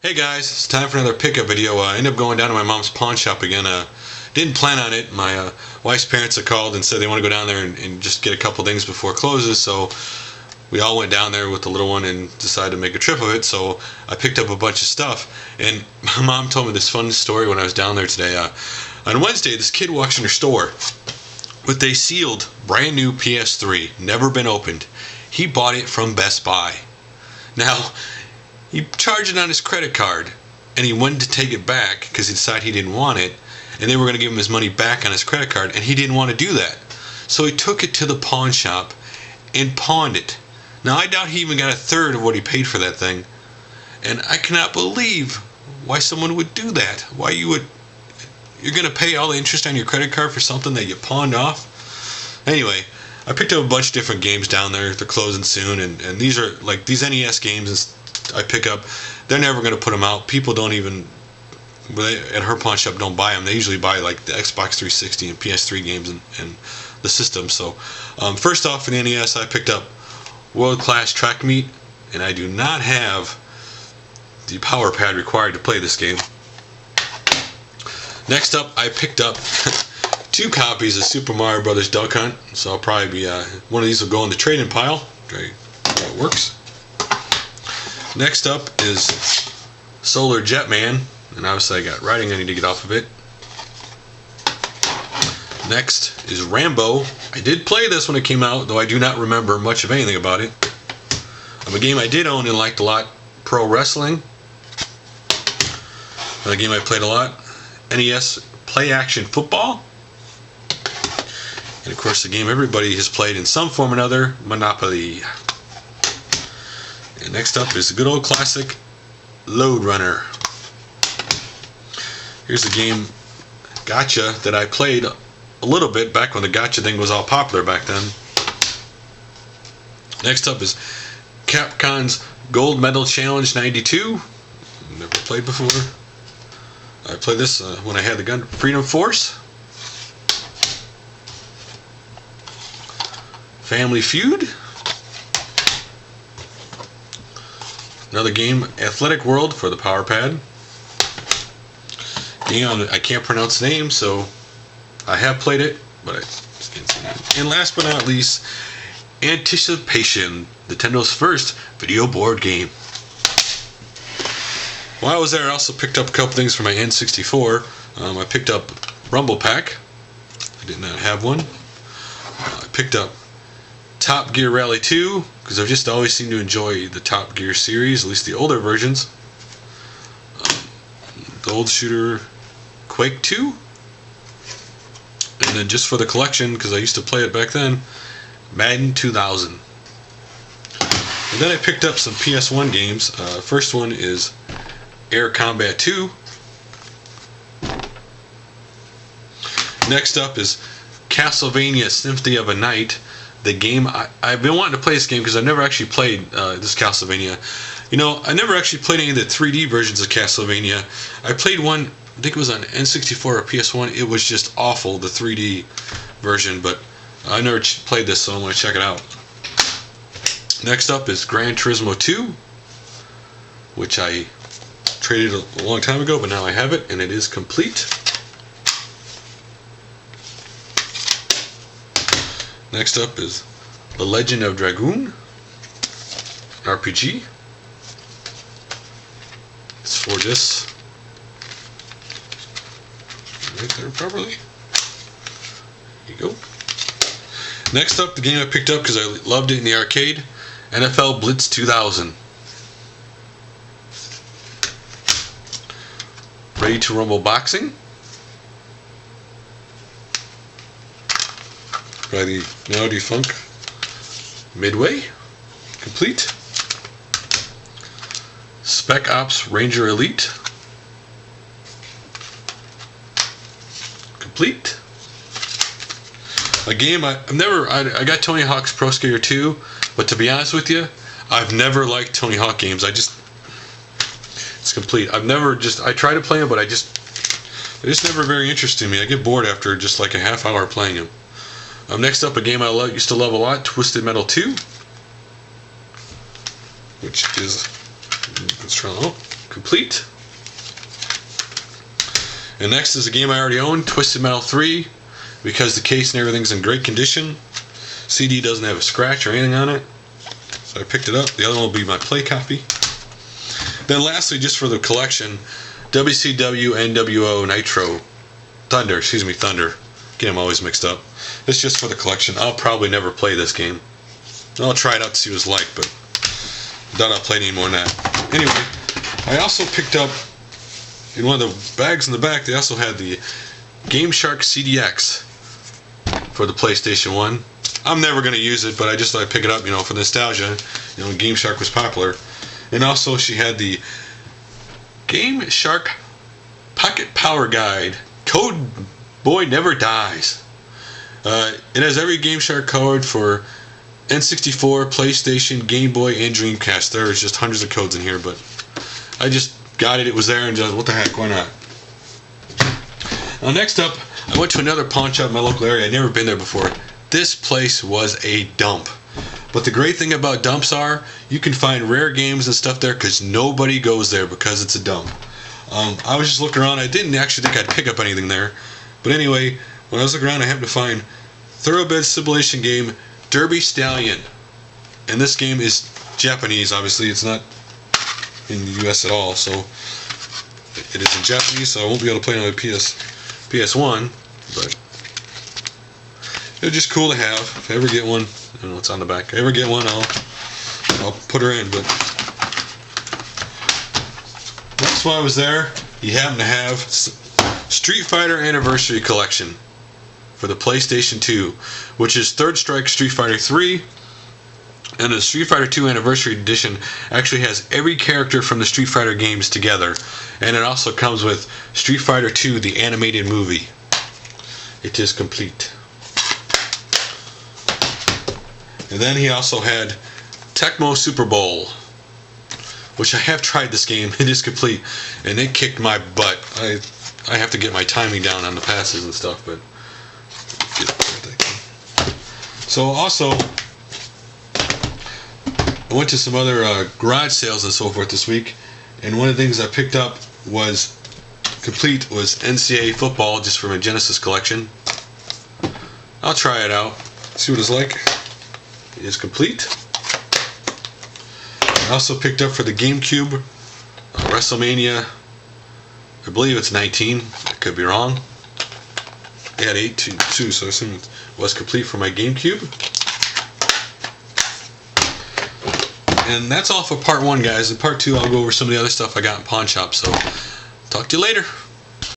Hey guys, it's time for another pickup video. I ended up going down to my mom's pawn shop again. Didn't plan on it. My wife's parents had called and said they want to go down there and just get a couple things before it closes, so we all went down there with the little one and decided to make a trip of it. So I picked up a bunch of stuff, and my mom told me this fun story when I was down there today. On Wednesday, this kid walks in her store with a sealed, brand new PS3, never been opened. He bought it from Best Buy. Now, he charged it on his credit card, and he went to take it back because he decided he didn't want it, and they were going to give him his money back on his credit card, and he didn't want to do that. So he took it to the pawn shop and pawned it. Now, I doubt he even got a third of what he paid for that thing, and I cannot believe why someone would do that. You're going to pay all the interest on your credit card for something that you pawned off? Anyway, I picked up a bunch of different games down there. They're closing soon, and these are like these NES games I pick up. They're never going to put them out. People don't even, at her pawn shop, don't buy them. They usually buy like the Xbox 360 and PS3 games and the system. So first off, in the NES, I picked up World Class Track Meet, and I do not have the power pad required to play this game. Next up, I picked up 2 copies of Super Mario Brothers Duck Hunt, so I'll probably be one of these will go in the trading pile. Okay, how it works. Next up is Solar Jetman, and obviously I got writing I need to get off of it. Next is Rambo. I did play this when it came out, though I do not remember much of anything about it. A game I did own and liked a lot, Pro Wrestling. Another game I played a lot, NES Play Action Football. And of course the game everybody has played in some form or another, Monopoly. And next up is the good old classic Load Runner. Here's a game, Gotcha, that I played a little bit back when the Gotcha thing was all popular back then. Next up is Capcom's Gold Medal Challenge 92. Never played before. I played this when I had the gun Freedom Force. Family Feud. Another game, Athletic World for the Power Pad. Game I can't pronounce the name, so I have played it, but I just can't say it. And last but not least, Anticipation, Nintendo's first video board game. While I was there, I also picked up a couple things for my N64. I picked up Rumble Pack. I did not have one. I picked up Top Gear Rally 2, because I've just always seemed to enjoy the Top Gear series, at least the older versions. The old shooter Quake 2. And then just for the collection, because I used to play it back then, Madden 2000. And then I picked up some PS1 games. First one is Air Combat 2. Next up is Castlevania Symphony of a Night. The game, I've been wanting to play this game because I've never actually played this Castlevania. You know, I never actually played any of the 3D versions of Castlevania. I played one, I think it was on N64 or PS1. It was just awful, the 3D version, but I never played this, so I'm going to check it out. Next up is Gran Turismo 2, which I traded a long time ago, but now I have it, and it is complete. Next up is The Legend of Dragoon, RPG. It's 4 discs. Right there properly. There you go. Next up, the game I picked up because I loved it in the arcade, NFL Blitz 2000. Ready to Rumble Boxing by the now defunct Midway. Complete. Spec Ops Ranger Elite. Complete. A game I got Tony Hawk's Pro Skater 2, but to be honest with you, I've never liked Tony Hawk games. It's complete. I try to play them, but they're just never very interesting to me. I get bored after just like a half hour playing them. Next up, a game I used to love a lot, Twisted Metal 2, which is, let's try it out. complete. And next is a game I already own, Twisted Metal 3, because the case and everything's in great condition. CD doesn't have a scratch or anything on it, so I picked it up. The other one will be my play copy. Then lastly, just for the collection, WCW NWO Nitro Thunder. Again, I'm always mixed up. It's just for the collection. I'll probably never play this game. I'll try it out to see what it's like, but I doubt I'll play any more than that. Anyway, I also picked up, in one of the bags in the back, they also had the Game Shark CDX for the PlayStation 1. I'm never going to use it, but I just thought I'd pick it up, for nostalgia. When Game Shark was popular. And also she had the Game Shark Pocket Power Guide. Code Boy Never Dies. It has every Game Shark code for N64, PlayStation, Game Boy, and Dreamcast. There's just hundreds of codes in here, but I just got it. It was there, and just, what the heck, why not? Now, next up, I went to another pawn shop in my local area. I'd never been there before. This place was a dump. But the great thing about dumps are, you can find rare games and stuff there because nobody goes there because it's a dump. I was just looking around. I didn't actually think I'd pick up anything there. But anyway, when I was looking around, I happened to find Thoroughbred Simulation game Derby Stallion. And this game is Japanese, obviously. It's not in the US at all, so it is in Japanese, so I won't be able to play it on my PS1, but it's just cool to have. If I ever get one, I don't know what's on the back. If I ever get one, I'll put her in. But that's why I was there. You happen to have Street Fighter Anniversary Collection for the PlayStation 2, which is Third Strike Street Fighter 3. And the Street Fighter 2 Anniversary Edition actually has every character from the Street Fighter games together. And it also comes with Street Fighter 2, the animated movie. It is complete. And then he also had Tecmo Super Bowl, which I have tried this game. It is complete. And it kicked my butt. I have to get my timing down on the passes and stuff, but so also I went to some other garage sales and so forth this week, and one of the things I picked up was NCAA football, just for my Genesis collection. I'll try it out, see what it's like. It is complete. I also picked up for the Gamecube WrestleMania, I believe it's 19, I could be wrong. They had 8 too, so I assume it was complete for my Gamecube. And that's all for part 1, guys. In part 2, I'll go over some of the other stuff I got in pawn shop. So, talk to you later.